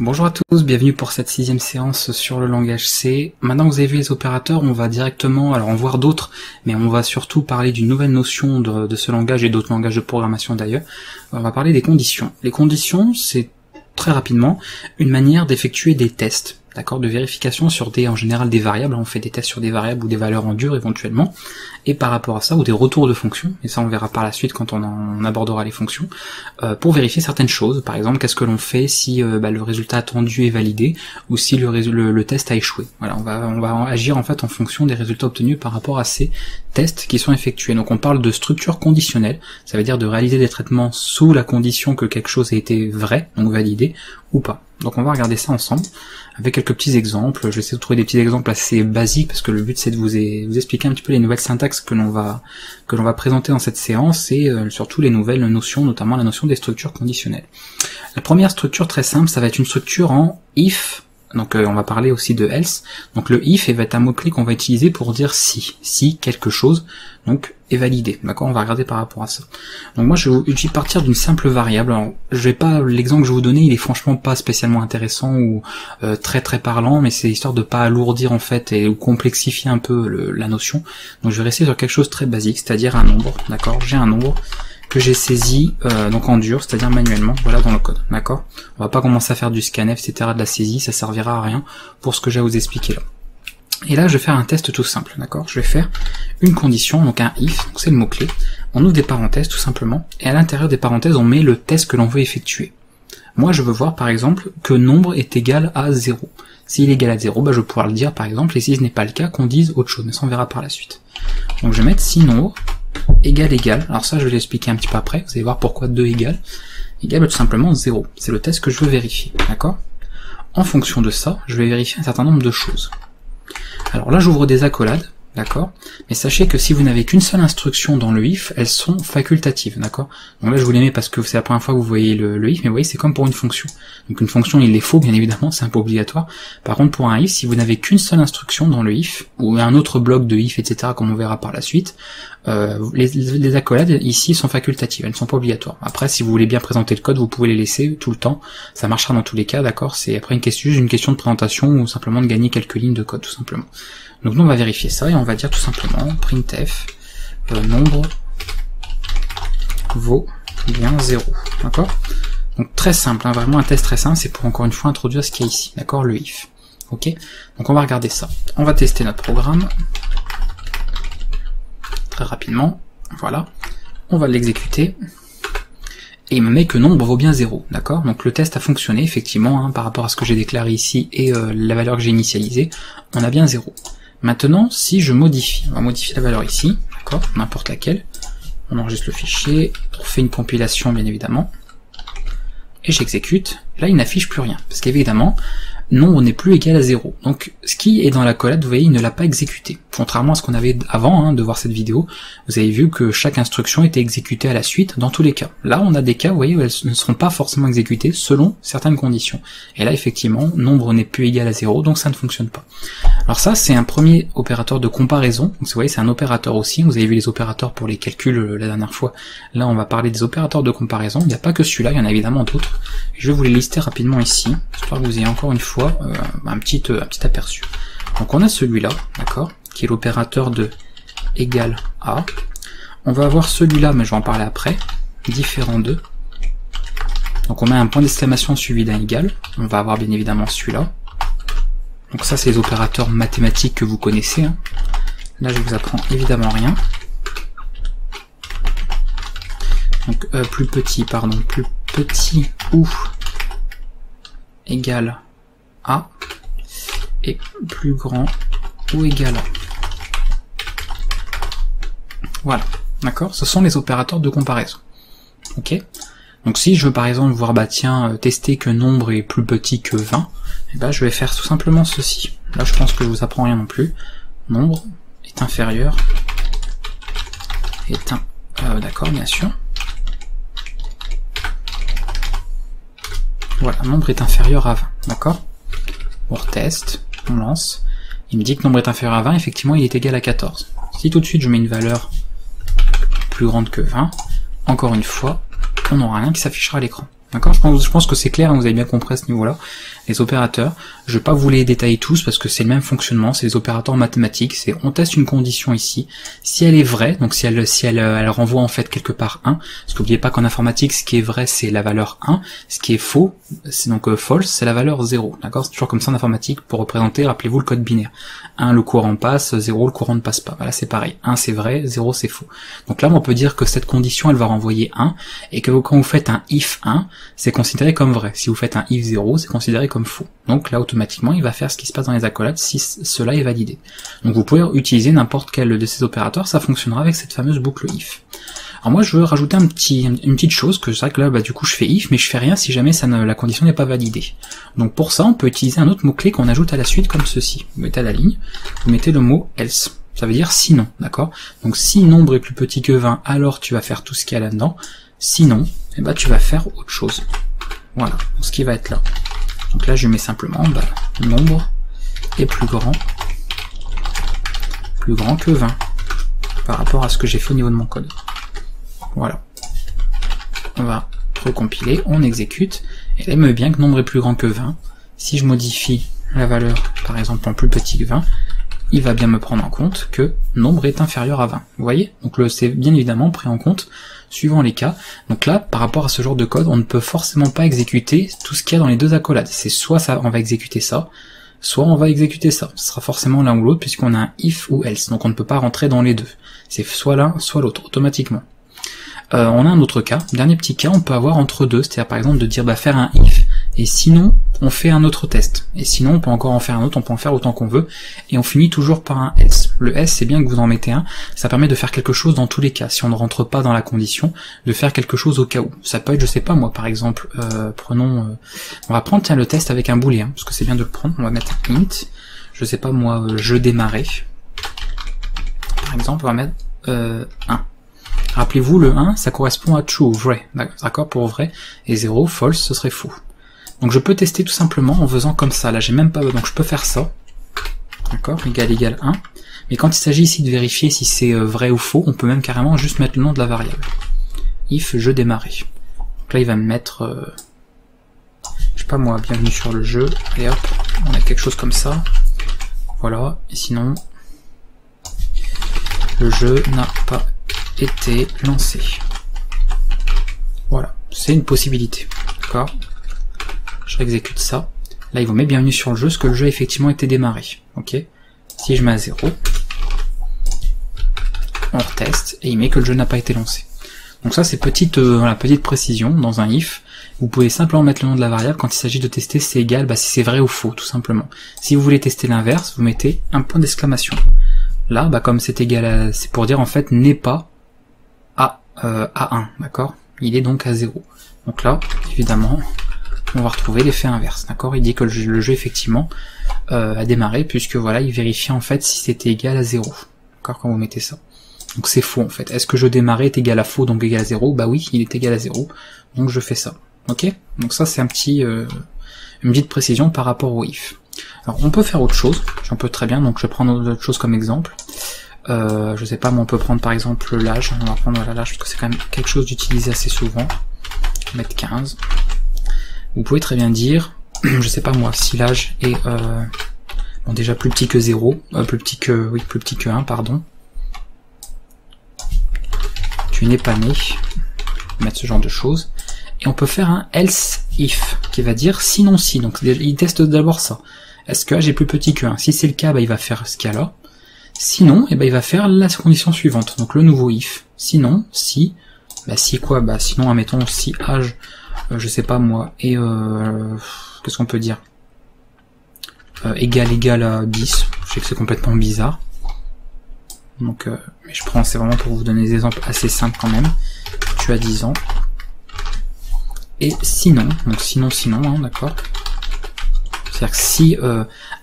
Bonjour à tous, bienvenue pour cette 6e séance sur le langage C. Maintenant que vous avez vu les opérateurs, on va directement, alors en voir d'autres, mais on va surtout parler d'une nouvelle notion de ce langage et d'autres langages de programmation d'ailleurs. On va parler des conditions. Les conditions, c'est très rapidement une manière d'effectuer des tests, d'accord, de vérification sur en général des variables. On fait des tests sur des variables ou des valeurs en dur éventuellement, et par rapport à ça, ou des retours de fonctions, et ça on verra par la suite quand on abordera les fonctions, pour vérifier certaines choses. Par exemple, qu'est-ce que l'on fait si le résultat attendu est validé, ou si le test a échoué. Voilà, on va agir en fait en fonction des résultats obtenus par rapport à ces tests qui sont effectués. Donc on parle de structure conditionnelle, ça veut dire de réaliser des traitements sous la condition que quelque chose ait été vrai, donc validé, ou pas. Donc on va regarder ça ensemble, avec quelques petits exemples. Je vais essayer de trouver des petits exemples assez basiques, parce que le but c'est de vous expliquer un petit peu les nouvelles syntaxes que l'on va présenter dans cette séance, et surtout les nouvelles notions, notamment la notion des structures conditionnelles. La première structure très simple, ça va être une structure en if. Donc on va parler aussi de else. Donc le if va être un mot-clé qu'on va utiliser pour dire si quelque chose donc est validé. D'accord, on va regarder par rapport à ça. Donc moi je vais partir d'une simple variable. Alors l'exemple que je vais vous donner, il est franchement pas spécialement intéressant ou très parlant, mais c'est histoire de pas alourdir en fait et ou complexifier un peu la notion. Donc je vais rester sur quelque chose de très basique, c'est-à-dire un nombre. D'accord, j'ai un nombre que j'ai saisi donc en dur, c'est-à-dire manuellement, voilà, dans le code, d'accord. On va pas commencer à faire du scanf, etc., de la saisie, ça servira à rien pour ce que j'ai à vous expliquer là. Et là, je vais faire un test tout simple, d'accord. Je vais faire une condition, donc un if, donc c'est le mot-clé. On ouvre des parenthèses tout simplement, et à l'intérieur des parenthèses, on met le test que l'on veut effectuer. Moi, je veux voir par exemple que nombre est égal à 0. S'il est égal à 0, je vais pouvoir le dire par exemple, et si ce n'est pas le cas, qu'on dise autre chose, mais ça on verra par la suite. Donc je vais mettre si nombre égal, alors ça je vais l'expliquer un petit peu après, vous allez voir pourquoi 2 égale tout simplement 0, c'est le test que je veux vérifier, d'accord. En fonction de ça, je vais vérifier un certain nombre de choses. Alors là j'ouvre des accolades, d'accord, mais sachez que si vous n'avez qu'une seule instruction dans le if, elles sont facultatives, d'accord. Donc là je vous les mets parce que c'est la première fois que vous voyez le if, mais vous voyez c'est comme pour une fonction. Donc une fonction il les faut bien évidemment, c'est un peu obligatoire. Par contre pour un if, si vous n'avez qu'une seule instruction dans le if, ou un autre bloc de if, etc., comme on verra par la suite, les accolades ici sont facultatives, elles ne sont pas obligatoires. Après si vous voulez bien présenter le code, vous pouvez les laisser tout le temps, ça marchera dans tous les cas, d'accord. C'est après une question de présentation ou simplement de gagner quelques lignes de code tout simplement. Donc nous on va vérifier ça et on va dire tout simplement printf nombre vaut bien 0, d'accord. Donc très simple, hein, vraiment un test très simple, c'est pour encore une fois introduire ce qu'il y a ici, d'accord, le if. Ok, donc on va regarder ça. On va tester notre programme très rapidement, voilà, on va l'exécuter, et il me met que nombre vaut bien 0, d'accord. Donc le test a fonctionné, effectivement, hein, par rapport à ce que j'ai déclaré ici et la valeur que j'ai initialisée, on a bien 0. Maintenant, si je modifie, on va modifier la valeur ici, d'accord, n'importe laquelle, on enregistre le fichier, on fait une compilation bien évidemment, et j'exécute, là il n'affiche plus rien, parce qu'évidemment, nombre n'est plus égal à 0. Donc ce qui est dans la collade, vous voyez, il ne l'a pas exécuté. Contrairement à ce qu'on avait avant de voir cette vidéo, vous avez vu que chaque instruction était exécutée à la suite dans tous les cas. Là on a des cas, vous voyez, où elles ne seront pas forcément exécutées selon certaines conditions. Et là effectivement, nombre n'est plus égal à 0, donc ça ne fonctionne pas. Alors ça c'est un premier opérateur de comparaison, donc vous voyez c'est un opérateur aussi, vous avez vu les opérateurs pour les calculs la dernière fois, là on va parler des opérateurs de comparaison, il n'y a pas que celui-là, il y en a évidemment d'autres. Je vais vous les lister rapidement ici, histoire que vous ayez encore une fois un petit aperçu. Donc on a celui-là, d'accord, qui est l'opérateur de égal à. On va avoir celui-là, mais je vais en parler après, différent de. Donc on met un point d'exclamation suivi d'un égal. On va avoir bien évidemment celui-là. Donc ça c'est les opérateurs mathématiques que vous connaissez, hein. Là je vous apprends évidemment rien. Donc plus petit ou égal à, et plus grand ou égal à. Voilà, d'accord, ce sont les opérateurs de comparaison. Ok, donc si je veux par exemple voir, tester que nombre est plus petit que 20, et je vais faire tout simplement ceci. Là je pense que je vous apprends rien non plus. Nombre est inférieur, d'accord, bien sûr. Voilà, nombre est inférieur à 20, d'accord. On reteste, on lance, il me dit que nombre est inférieur à 20, effectivement il est égal à 14. Si tout de suite je mets une valeur plus grande que 20, encore une fois, on n'aura rien qui s'affichera à l'écran. D'accord, je pense que c'est clair, hein, vous avez bien compris à ce niveau-là. Les opérateurs, je vais pas vous les détailler tous parce que c'est le même fonctionnement, c'est les opérateurs mathématiques, c'est on teste une condition ici, si elle est vraie, donc si elle renvoie en fait quelque part 1, parce que n'oubliez pas qu'en informatique, ce qui est vrai c'est la valeur 1, ce qui est faux, c'est donc false, c'est la valeur 0, d'accord, c'est toujours comme ça en informatique pour représenter, rappelez-vous le code binaire. 1 le courant passe, 0 le courant ne passe pas, voilà c'est pareil, 1 c'est vrai, 0 c'est faux. Donc là on peut dire que cette condition elle va renvoyer 1, et que quand vous faites un if 1, c'est considéré comme vrai, si vous faites un if 0, c'est considéré comme faux. Donc là automatiquement il va faire ce qui se passe dans les accolades si cela est validé. Donc vous pouvez utiliser n'importe quel de ces opérateurs, ça fonctionnera avec cette fameuse boucle if. Alors moi je veux rajouter une petite chose, que c'est vrai que là du coup je fais if mais je fais rien si jamais la condition n'est pas validée. Donc pour ça on peut utiliser un autre mot-clé qu'on ajoute à la suite comme ceci. Vous mettez à la ligne, vous mettez le mot else, ça veut dire sinon, d'accord. Donc si nombre est plus petit que 20, alors tu vas faire tout ce qu'il y a là-dedans, sinon eh ben, tu vas faire autre chose. Voilà, ce qui va être là. Donc là je mets simplement nombre est plus grand que 20 par rapport à ce que j'ai fait au niveau de mon code. Voilà. On va recompiler, on exécute, et là il me met bien que nombre est plus grand que 20. Si je modifie la valeur par exemple en plus petit que 20, il va bien me prendre en compte que nombre est inférieur à 20. Vous voyez? Donc c'est bien évidemment pris en compte suivant les cas. Donc là, par rapport à ce genre de code, on ne peut forcément pas exécuter tout ce qu'il y a dans les deux accolades. C'est soit ça, on va exécuter ça, soit on va exécuter ça. Ce sera forcément l'un ou l'autre puisqu'on a un if ou else. Donc on ne peut pas rentrer dans les deux. C'est soit l'un, soit l'autre, automatiquement. On a un autre cas, dernier petit cas, on peut avoir entre deux, c'est-à-dire par exemple de dire faire un if, et sinon on fait un autre test, et sinon on peut encore en faire un autre, on peut en faire autant qu'on veut, et on finit toujours par un else. Le else c'est bien que vous en mettez un, ça permet de faire quelque chose dans tous les cas, si on ne rentre pas dans la condition, de faire quelque chose au cas où. Ça peut être, je sais pas moi, par exemple, on va prendre tiens, le test avec un booléen, parce que c'est bien de le prendre, on va mettre int, je sais pas moi, je démarrais, par exemple on va mettre 1. Rappelez-vous, le 1, ça correspond à true, vrai, d'accord, pour vrai, et 0, false, ce serait faux. Donc je peux tester tout simplement en faisant comme ça, là j'ai même pas, donc je peux faire ça, d'accord, égal 1, mais quand il s'agit ici de vérifier si c'est vrai ou faux, on peut même carrément juste mettre le nom de la variable. If je démarrais. Donc là il va me mettre, je sais pas moi, bienvenue sur le jeu, et hop, on a quelque chose comme ça, voilà, et sinon, le jeu n'a pas été lancé. Voilà, c'est une possibilité. D'accord. Je réexécute ça. Là, il vous met bienvenue sur le jeu, parce que le jeu a effectivement été démarré. Ok. Si je mets à 0, on reteste, et il met que le jeu n'a pas été lancé. Donc ça, c'est petite précision dans un if. Vous pouvez simplement mettre le nom de la variable quand il s'agit de tester c'est égal, si c'est vrai ou faux, tout simplement. Si vous voulez tester l'inverse, vous mettez un point d'exclamation. Là, comme c'est égal à, c'est pour dire en fait n'est pas à 1, d'accord? Il est donc à 0. Donc là, évidemment, on va retrouver l'effet inverse, d'accord? Il dit que le jeu effectivement a démarré, puisque voilà, il vérifie en fait si c'était égal à 0, d'accord, quand vous mettez ça. Donc c'est faux en fait. Est-ce que je démarrais est égal à faux, donc égal à 0? Bah oui, il est égal à 0, donc je fais ça. Ok? Donc ça c'est un petit une petite précision par rapport au if. Alors on peut faire autre chose, j'en peux très bien, donc je vais prendre autre chose comme exemple. Je sais pas, mais on peut prendre par exemple l'âge, on va prendre l'âge parce que c'est quand même quelque chose d'utilisé assez souvent. Mettre 15. Vous pouvez très bien dire, je sais pas moi, si l'âge est bon, déjà plus petit que 0, plus petit que 1, pardon. Tu n'es pas né, mettre ce genre de choses. Et on peut faire un else if, qui va dire sinon si, donc il teste d'abord ça. Est-ce que âge est plus petit que 1? Si c'est le cas, il va faire ce qu'il y a là. Sinon, il va faire la condition suivante, donc le nouveau if. Sinon, si, si quoi? Sinon, admettons, si âge, je sais pas moi, et qu'est-ce qu'on peut dire? Égal à 10, je sais que c'est complètement bizarre. Donc, mais je prends, c'est vraiment pour vous donner des exemples assez simples quand même. Tu as 10 ans. Et sinon, donc sinon, hein, d'accord? C'est-à-dire que si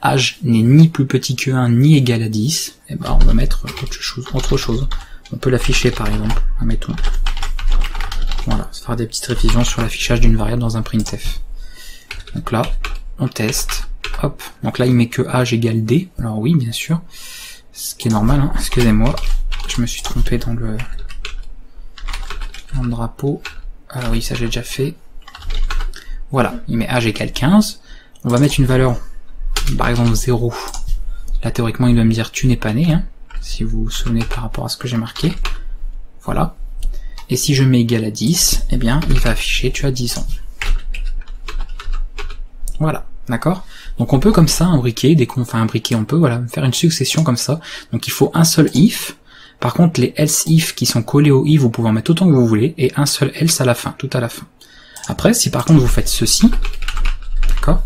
âge n'est ni plus petit que 1 ni égal à 10, on va mettre autre chose. On peut l'afficher par exemple, admettons. Voilà, ça fera des petites révisions sur l'affichage d'une variable dans un printf. Donc là, on teste, hop, donc là il met que âge égale D, alors oui bien sûr, ce qui est normal, hein. Excusez-moi, je me suis trompé dans le drapeau, alors oui ça j'ai déjà fait, Voilà, il met âge égale 15. On va mettre une valeur, par exemple 0. Là, théoriquement, il doit me dire tu n'es pas né, hein, si vous vous souvenez par rapport à ce que j'ai marqué. Voilà. Et si je mets égal à 10, eh bien, il va afficher tu as 10 ans. Voilà, d'accord? Donc on peut comme ça imbriquer, on peut voilà faire une succession comme ça. Donc il faut un seul if. Par contre, les else if qui sont collés au if, vous pouvez en mettre autant que vous voulez, et un seul else à la fin, tout à la fin. Après, si par contre vous faites ceci, d'accord,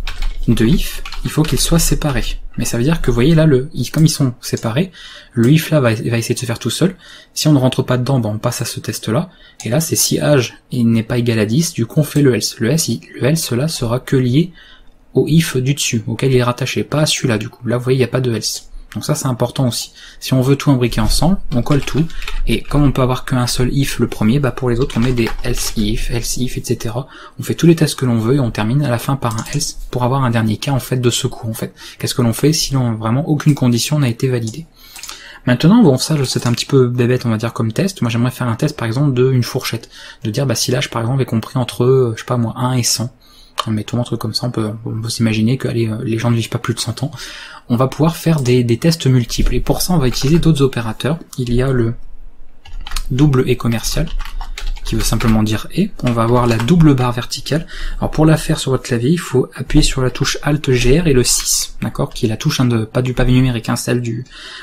de if, il faut qu'ils soient séparés. Mais ça veut dire que vous voyez là, comme ils sont séparés, le if là va essayer de se faire tout seul. Si on ne rentre pas dedans, ben on passe à ce test là. Et là, c'est si âge n'est pas égal à 10, du coup on fait le else. Le else là sera que lié au if du dessus, auquel il est rattaché, pas à celui-là du coup. Là, vous voyez, il n'y a pas de else. Donc ça, c'est important aussi. Si on veut tout imbriquer ensemble, on colle tout, et comme on peut avoir qu'un seul if le premier, bah pour les autres, on met des else if, etc. On fait tous les tests que l'on veut, et on termine à la fin par un else, pour avoir un dernier cas, en fait, de secours, en fait. Qu'est-ce que l'on fait si vraiment aucune condition n'a été validée? Maintenant, bon, ça, c'est un petit peu bébête, on va dire, comme test. Moi, j'aimerais faire un test, par exemple, d'une fourchette. De dire, bah, si l'âge, par exemple, est compris entre, je sais pas moi, 1 et 100. Mettons un truc comme ça, on peut s'imaginer que les gens ne vivent pas plus de 100 ans. On va pouvoir faire des tests multiples. Et pour ça, on va utiliser d'autres opérateurs. Il y a le double et commercial, qui veut simplement dire et. On va avoir la double barre verticale. Alors pour la faire sur votre clavier, il faut appuyer sur la touche Alt GR et le 6, d'accord, qui est la touche pas du pavé numérique, celle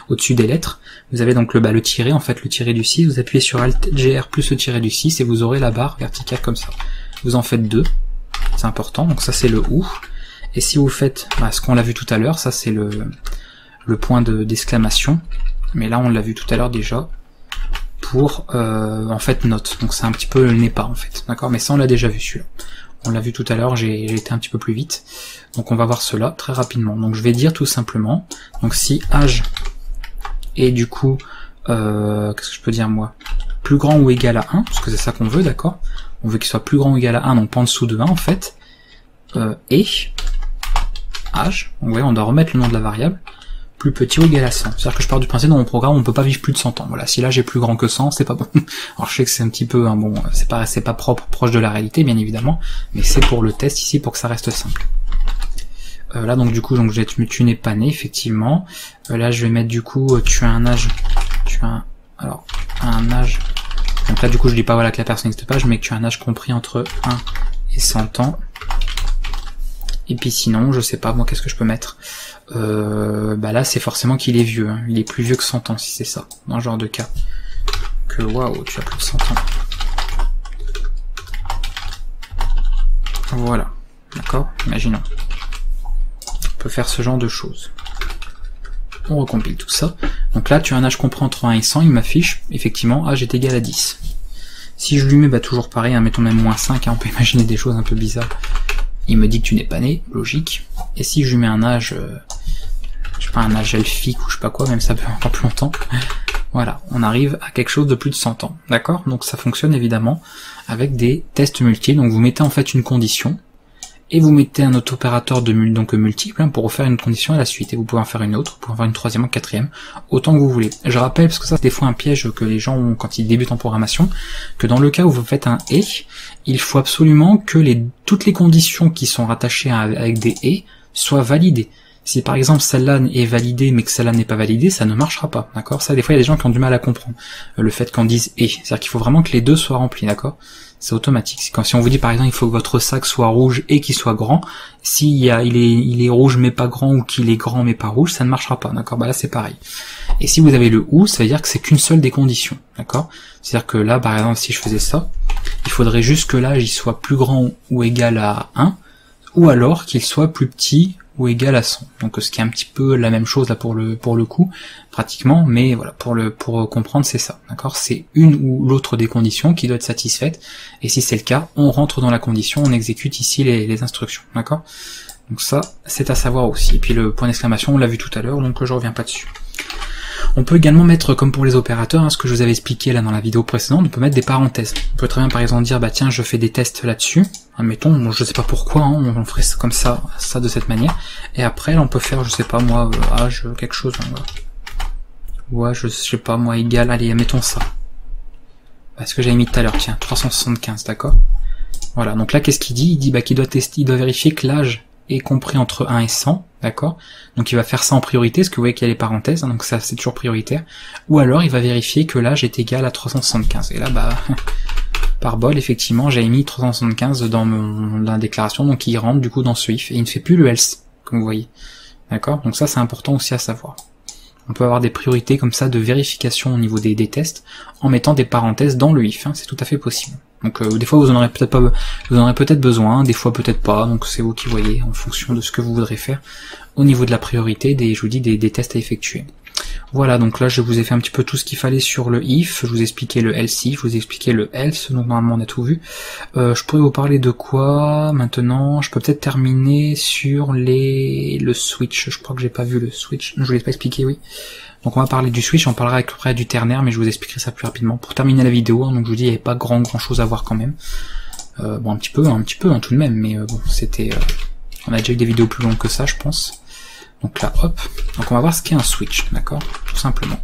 au-dessus des lettres. Vous avez donc le tiré, en fait, le tiré du 6. Vous appuyez sur Alt GR plus le tiré du 6 et vous aurez la barre verticale comme ça. Vous en faites 2. C'est important, donc ça c'est le OU. Et si vous faites ce qu'on l'a vu tout à l'heure, ça c'est le point d'exclamation. Mais là on l'a vu tout à l'heure déjà pour en fait note. Donc c'est un petit peu le n'est pas en fait. D'accord, mais ça on l'a déjà vu celui-là. On l'a vu tout à l'heure, j'ai été un petit peu plus vite. Donc on va voir cela très rapidement. Donc je vais dire tout simplement, donc si âge est du coup qu'est-ce que je peux dire moi, plus grand ou égal à 1, parce que c'est ça qu'on veut, d'accord. On veut qu'il soit plus grand ou égal à 1, donc pas en dessous de 1 en fait. Et âge, donc, on doit remettre le nom de la variable, plus petit ou égal à 100. C'est-à-dire que je pars du principe dans mon programme, on peut pas vivre plus de 100 ans. Voilà, si l'âge est plus grand que 100, c'est pas bon. Alors je sais que c'est un petit peu, bon, c'est pas proche de la réalité, bien évidemment, mais c'est pour le test ici, pour que ça reste simple. Là donc du coup, donc tu n'es pas né, effectivement. Là je vais mettre du coup, tu as un âge, un âge. Donc là du coup je dis pas voilà que la personne n'existe pas, je mets que tu as un âge compris entre 1 et 100 ans. Et puis sinon, je sais pas moi qu'est-ce que je peux mettre. Bah là c'est forcément qu'il est vieux, hein. Il est plus vieux que 100 ans si c'est ça, dans ce genre de cas. Que waouh, tu as plus de 100 ans. Voilà, d'accord, imaginons. On peut faire ce genre de choses. On recompile tout ça. Donc là, tu as un âge compris entre 1 et 100, il m'affiche, effectivement, âge est égal à 10. Si je lui mets, toujours pareil, hein, mettons même moins 5, hein, on peut imaginer des choses un peu bizarres. Il me dit que tu n'es pas né, logique. Et si je lui mets un âge, je sais pas, un âge elfique ou je sais pas quoi, même ça peut encore plus longtemps, voilà, on arrive à quelque chose de plus de 100 ans, d'accord. Donc ça fonctionne évidemment avec des tests multiples, donc vous mettez en fait une condition, et vous mettez un autre opérateur multiple, hein, pour refaire une condition à la suite, et vous pouvez en faire une autre, vous pouvez en faire une troisième, une quatrième, autant que vous voulez. Je rappelle, parce que ça c'est des fois un piège que les gens ont quand ils débutent en programmation, que dans le cas où vous faites un et, il faut absolument que toutes les conditions qui sont rattachées avec des et soient validées. Si par exemple celle-là est validée mais que celle-là n'est pas validée, ça ne marchera pas, d'accord. Ça, des fois il y a des gens qui ont du mal à comprendre le fait qu'on dise et, c'est-à-dire qu'il faut vraiment que les deux soient remplis, d'accord. C'est automatique. Si on vous dit par exemple il faut que votre sac soit rouge et qu'il soit grand, il est rouge mais pas grand ou qu'il est grand mais pas rouge, ça ne marchera pas, d'accord. Bah là c'est pareil. Et si vous avez le ou, ça veut dire que c'est qu'une seule des conditions, d'accord. C'est-à-dire que là par exemple si je faisais ça, il faudrait juste que l'âge il soit plus grand ou égal à 1, ou alors qu'il soit plus petit ou égal à 100. Donc ce qui est un petit peu la même chose là pour le coup, pratiquement, mais voilà, pour comprendre c'est ça, d'accord. C'est une ou l'autre des conditions qui doit être satisfaite, et si c'est le cas, on rentre dans la condition, on exécute ici les instructions, d'accord. Donc ça, c'est à savoir aussi. Et puis le point d'exclamation, on l'a vu tout à l'heure, donc je reviens pas dessus. On peut également mettre, comme pour les opérateurs, hein, ce que je vous avais expliqué là dans la vidéo précédente, on peut mettre des parenthèses. On peut très bien par exemple dire, bah tiens, je fais des tests là-dessus, admettons, je sais pas pourquoi, hein, on ferait ça comme ça de cette manière, et après là on peut faire, je sais pas moi, âge, quelque chose, hein, ouais, je sais pas moi, égal, allez, mettons ça. Parce que j'avais mis tout à l'heure, tiens, 375, d'accord. Voilà, donc là qu'est-ce qu'il dit? Il dit qu'il doit tester, il doit vérifier que l'âge est compris entre 1 et 100, d'accord? Donc il va faire ça en priorité, parce que vous voyez qu'il y a les parenthèses, hein, donc ça c'est toujours prioritaire. Ou alors il va vérifier que l'âge est égal à 375. Et là, par bol, effectivement, j'avais mis 375 dans la déclaration, donc il rentre du coup dans ce if, et il ne fait plus le else, comme vous voyez. D'accord? Donc ça c'est important aussi à savoir. On peut avoir des priorités comme ça de vérification au niveau des tests, en mettant des parenthèses dans le if, hein, c'est tout à fait possible. Donc des fois vous en aurez peut-être besoin, des fois peut-être pas, donc c'est vous qui voyez en fonction de ce que vous voudrez faire au niveau de la priorité je vous dis des tests à effectuer. Voilà, donc là je vous ai fait un petit peu tout ce qu'il fallait sur le if, je vous ai expliqué le else if, je vous ai expliqué le else, donc normalement on a tout vu. Je pourrais vous parler de quoi maintenant? Je peux peut-être terminer sur le switch, je crois que j'ai pas vu le switch, je vous l'ai pas expliqué, oui. Donc on va parler du switch, on parlera après du ternaire, mais je vous expliquerai ça plus rapidement. Pour terminer la vidéo, hein, donc je vous dis il n'y avait pas grand chose à voir quand même. Bon un petit peu hein, tout de même, mais bon c'était... on a déjà eu des vidéos plus longues que ça je pense. Donc là hop, donc on va voir ce qu'est un switch, d'accord, tout simplement.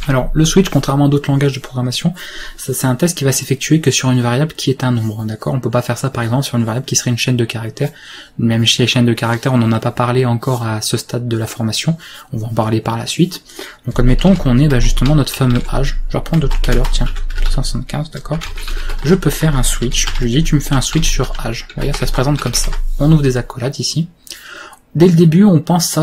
Alors le switch, contrairement à d'autres langages de programmation, c'est un test qui va s'effectuer que sur une variable qui est un nombre, d'accord. On peut pas faire ça par exemple sur une variable qui serait une chaîne de caractères. Même chez les chaînes de caractères, on n'en a pas parlé encore à ce stade de la formation, on va en parler par la suite. Donc admettons qu'on ait justement notre fameux âge, je vais reprendre de tout à l'heure, tiens, 175, d'accord. Je peux faire un switch, je lui dis tu me fais un switch sur âge, vous voyez, ça se présente comme ça. On ouvre des accolades ici. Dès le début, on pense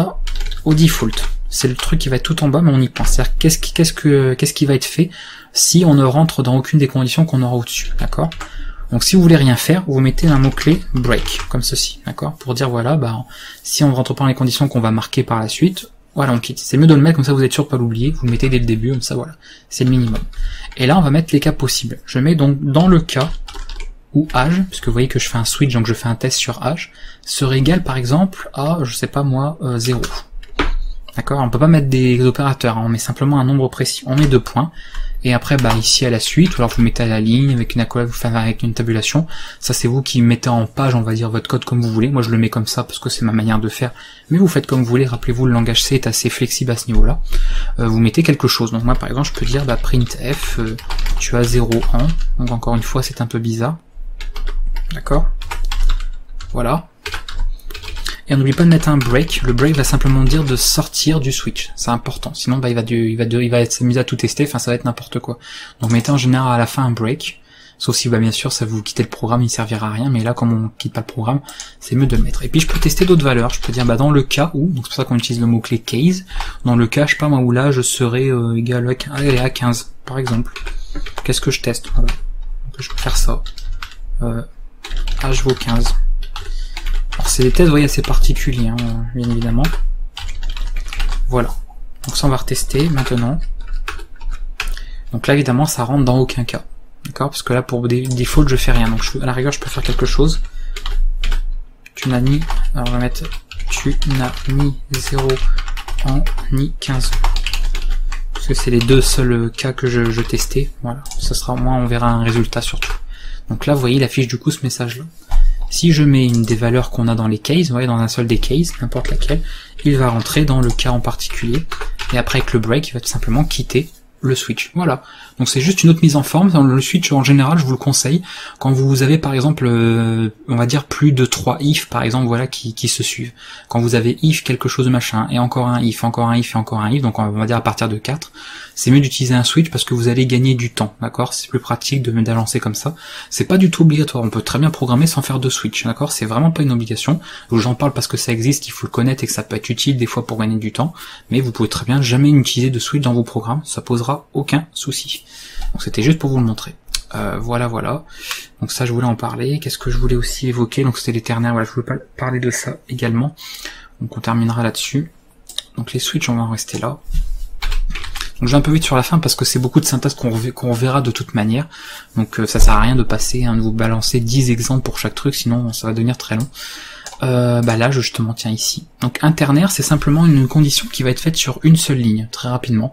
au default. C'est le truc qui va être tout en bas, mais on y pense. C'est-à-dire qu'est-ce qui va être fait si on ne rentre dans aucune des conditions qu'on aura au-dessus, d'accord? Donc si vous voulez rien faire, vous mettez un mot-clé break, comme ceci, d'accord? Pour dire voilà, si on ne rentre pas dans les conditions qu'on va marquer par la suite, voilà, on quitte. C'est mieux de le mettre, comme ça vous êtes sûr de pas l'oublier, vous le mettez dès le début, comme ça voilà. C'est le minimum. Et là, on va mettre les cas possibles. Je mets donc dans le cas où âge, puisque vous voyez que je fais un switch, donc je fais un test sur âge, serait égal par exemple à, je sais pas moi, 0. D'accord, on peut pas mettre des opérateurs, hein, on met simplement un nombre précis. On met 2 points, et après ici à la suite, ou alors vous mettez à la ligne avec une accolade, avec une tabulation. Ça c'est vous qui mettez en page, on va dire, votre code comme vous voulez. Moi je le mets comme ça parce que c'est ma manière de faire, mais vous faites comme vous voulez. Rappelez-vous, le langage C est assez flexible à ce niveau-là. Vous mettez quelque chose. Donc moi par exemple je peux dire printf, tu as 0 ans. Donc encore une fois c'est un peu bizarre. D'accord, voilà. Et on n'oublie pas de mettre un break. Le break va simplement dire de sortir du switch. C'est important. Sinon, il va être s'amuser à tout tester. Enfin, ça va être n'importe quoi. Donc, mettez en général à la fin un break. Sauf si, bien sûr, ça vous quittez le programme, il servira à rien. Mais là, comme on quitte pas le programme, c'est mieux de le mettre. Et puis, je peux tester d'autres valeurs. Je peux dire, dans le cas où, donc c'est pour ça qu'on utilise le mot-clé case. Dans le cas, je sais pas moi, où là, je serais égal à 15, par exemple. Qu'est-ce que je teste? Voilà. Donc, je peux faire ça. Âge vaut 15. Alors c'est des tests, vous voyez, assez particuliers, hein, bien évidemment. Voilà. Donc ça on va retester maintenant. Donc là évidemment ça rentre dans aucun cas. D'accord? Parce que là pour default je fais rien. Donc à la rigueur je peux faire quelque chose. Tu n'as ni. Alors on va mettre tu n'as ni 0 ans ni 15. Parce que c'est les deux seuls cas que je testais. Voilà. Ça sera au moins on verra un résultat surtout. Donc là vous voyez il affiche du coup ce message là. Si je mets une des valeurs qu'on a dans les cases, vous voyez, dans un seul des cases, n'importe laquelle, il va rentrer dans le cas en particulier, et après avec le break, il va tout simplement quitter le switch. Voilà. Donc c'est juste une autre mise en forme. Dans le switch en général, je vous le conseille quand vous avez par exemple, on va dire plus de 3 if par exemple, voilà, qui se suivent. Quand vous avez if quelque chose de machin, et encore un if, encore un if, et encore un if, donc on va dire à partir de 4, c'est mieux d'utiliser un switch parce que vous allez gagner du temps, d'accord? C'est plus pratique de d'avancer comme ça. C'est pas du tout obligatoire, on peut très bien programmer sans faire de switch, d'accord? C'est vraiment pas une obligation. J'en parle parce que ça existe, qu'il faut le connaître et que ça peut être utile des fois pour gagner du temps, mais vous pouvez très bien jamais utiliser de switch dans vos programmes, ça posera aucun souci. Donc c'était juste pour vous le montrer. Voilà. Donc ça je voulais en parler. Qu'est-ce que je voulais aussi évoquer? Donc c'était les ternaires, voilà, je voulais parler de ça également. Donc on terminera là-dessus. Donc les switches, on va en rester là. Donc j'ai un peu vite sur la fin parce que c'est beaucoup de syntaxe qu'on verra de toute manière. Donc ça sert à rien de passer, de vous balancer 10 exemples pour chaque truc, sinon ça va devenir très long. Là justement, tiens ici. Donc un ternaire, c'est simplement une condition qui va être faite sur une seule ligne, très rapidement.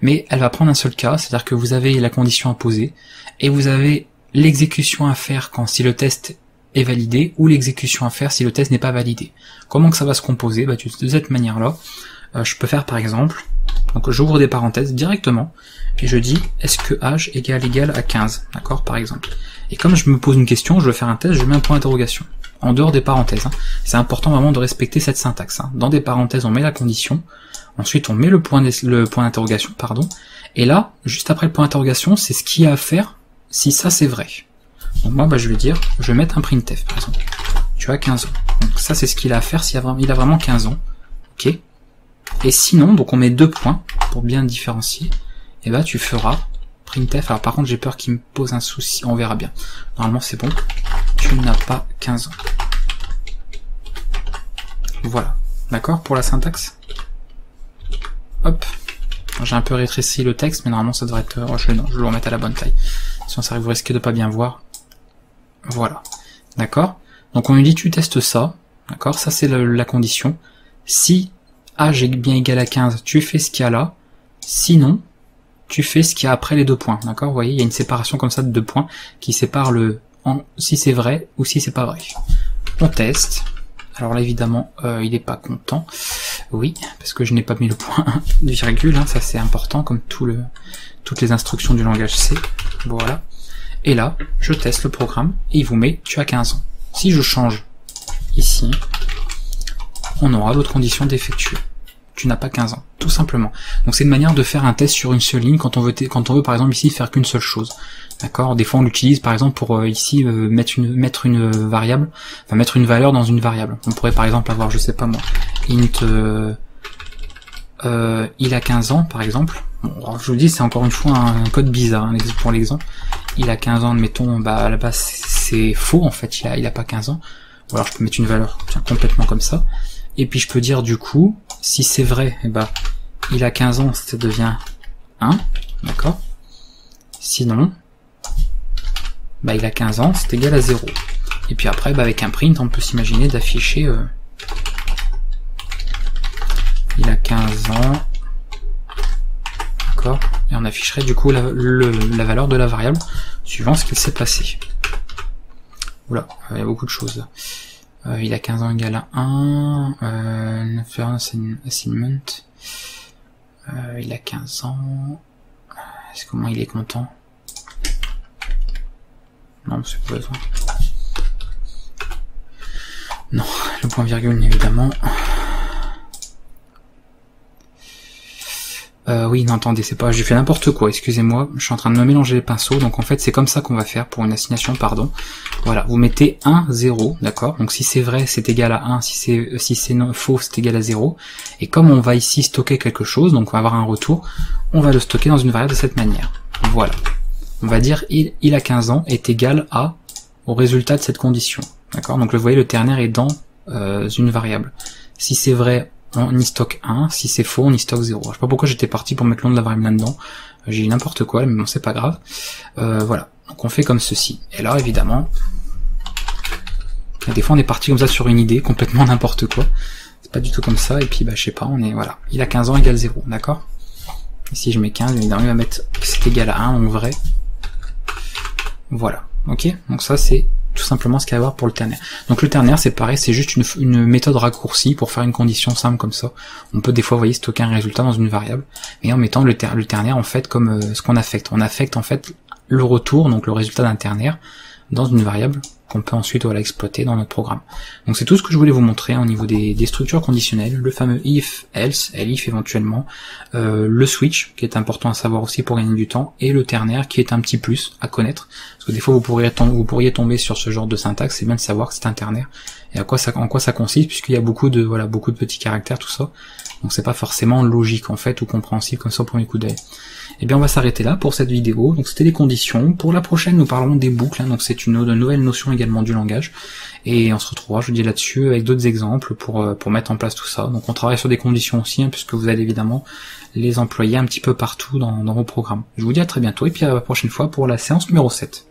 Mais elle va prendre un seul cas, c'est-à-dire que vous avez la condition à poser, et vous avez l'exécution à faire si le test est validé, ou l'exécution à faire si le test n'est pas validé. Comment que ça va se composer? De cette manière-là, je peux faire par exemple, Donc j'ouvre des parenthèses directement, et je dis est-ce que âge égale à 15, d'accord, par exemple. Et comme je me pose une question, je veux faire un test, je mets un point d'interrogation, en dehors des parenthèses. Hein. C'est important vraiment de respecter cette syntaxe. Hein. Dans des parenthèses, on met la condition, ensuite on met le point d'interrogation, pardon, et là, juste après le point d'interrogation, c'est ce qu'il y a à faire si ça c'est vrai. Donc moi, je vais dire, je vais mettre un printf, par exemple. Tu as 15 ans. Donc ça, c'est ce qu'il a à faire s'il a vraiment 15 ans. Ok. Et sinon, donc on met 2 points pour bien différencier. Et bah tu feras printf. Alors par contre, j'ai peur qu'il me pose un souci. On verra bien. Normalement, c'est bon. Tu n'as pas 15 ans. Voilà. D'accord pour la syntaxe. Hop. J'ai un peu rétréci le texte, mais normalement ça devrait être... Oh, je vais le remettre à la bonne taille. Sinon ça vous risquez de pas bien voir. Voilà. D'accord. Donc on lui dit tu testes ça. D'accord. Ça c'est la condition. Si âge est bien égal à 15, tu fais ce qu'il y a là. Sinon, tu fais ce qu'il y a après les 2 points. D'accord. Vous voyez, il y a une séparation comme ça de 2 points qui sépare si c'est vrai ou si c'est pas vrai. On teste. Alors là évidemment il n'est pas content, oui, parce que je n'ai pas mis le point de virgule, hein, ça c'est important comme toutes les instructions du langage C, voilà. Et là, je teste le programme et il vous met tu as 15 ans. Si je change ici, on aura l'autre condition défectueux. Tu n'as pas 15 ans, tout simplement. Donc c'est une manière de faire un test sur une seule ligne quand on veut par exemple ici faire qu'une seule chose. D'accord. Des fois on l'utilise par exemple pour ici mettre une variable, enfin mettre une valeur dans une variable. On pourrait par exemple avoir, je sais pas moi, int il a 15 ans par exemple. Bon, alors, je vous dis c'est encore une fois un code bizarre hein, pour l'exemple. Il a 15 ans, admettons, à la base c'est faux en fait, il a pas 15 ans. Ou alors je peux mettre une valeur complètement comme ça. Et puis je peux dire du coup, si c'est vrai, il a 15 ans, ça devient 1, d'accord. Sinon, il a 15 ans, c'est égal à 0. Et puis après, avec un print, on peut s'imaginer d'afficher il a 15 ans, d'accord. Et on afficherait du coup la valeur de la variable suivant ce qu'il s'est passé. Oula, il y a beaucoup de choses. Il a 15 ans égal à 1, assignment, il a 15 ans, est-ce comment il est content? Non, c'est pas besoin. Non, le point virgule évidemment. Oui, non, attendez, c'est pas, j'ai fait n'importe quoi, excusez-moi, je suis en train de me mélanger les pinceaux, donc en fait c'est comme ça qu'on va faire pour une assignation, pardon. Voilà, vous mettez 1, 0, d'accord, donc si c'est vrai, c'est égal à 1, si c'est faux, c'est égal à 0, et comme on va ici stocker quelque chose, donc on va avoir un retour, on va le stocker dans une variable de cette manière. Voilà. On va dire il a 15 ans est égal au résultat de cette condition, d'accord, donc vous voyez le ternaire est dans une variable. Si c'est vrai, on y stocke 1, si c'est faux, on y stocke 0. Je sais pas pourquoi j'étais parti pour mettre le nom de la variable là-dedans, j'ai dit n'importe quoi, mais bon, c'est pas grave. Voilà, donc on fait comme ceci. Et là, évidemment, des fois on est parti comme ça sur une idée, complètement n'importe quoi. C'est pas du tout comme ça, et puis je sais pas, voilà. Il a 15 ans égale 0, d'accord. Ici je mets 15, évidemment il va mettre c'est égal à 1, donc vrai. Voilà, ok. Donc ça c'est tout simplement ce qu'il y a à voir pour le ternaire. Donc le ternaire c'est pareil, c'est juste une méthode raccourcie pour faire une condition simple comme ça. On peut des fois, vous voyez, stocker un résultat dans une variable, et en mettant le ternaire en fait comme ce qu'on affecte. On affecte en fait le retour, donc le résultat d'un ternaire, dans une variable qu'on peut ensuite exploiter dans notre programme. Donc c'est tout ce que je voulais vous montrer au niveau des structures conditionnelles, le fameux if, else, elif éventuellement, le switch qui est important à savoir aussi pour gagner du temps, et le ternaire qui est un petit plus à connaître, parce que des fois vous pourriez tomber sur ce genre de syntaxe, c'est bien de savoir que c'est un ternaire et en quoi ça consiste, puisqu'il y a beaucoup de petits caractères, tout ça, donc c'est pas forcément logique en fait ou compréhensible comme ça au premier coup d'œil. Et bien on va s'arrêter là pour cette vidéo. Donc c'était les conditions. Pour la prochaine nous parlerons des boucles, hein. Donc c'est une nouvelle notion également du langage, et on se retrouvera, je vous dis, là-dessus avec d'autres exemples pour mettre en place tout ça. Donc on travaille sur des conditions aussi, hein, puisque vous allez évidemment les employer un petit peu partout dans vos programmes. Je vous dis à très bientôt et puis à la prochaine fois pour la séance numéro 7.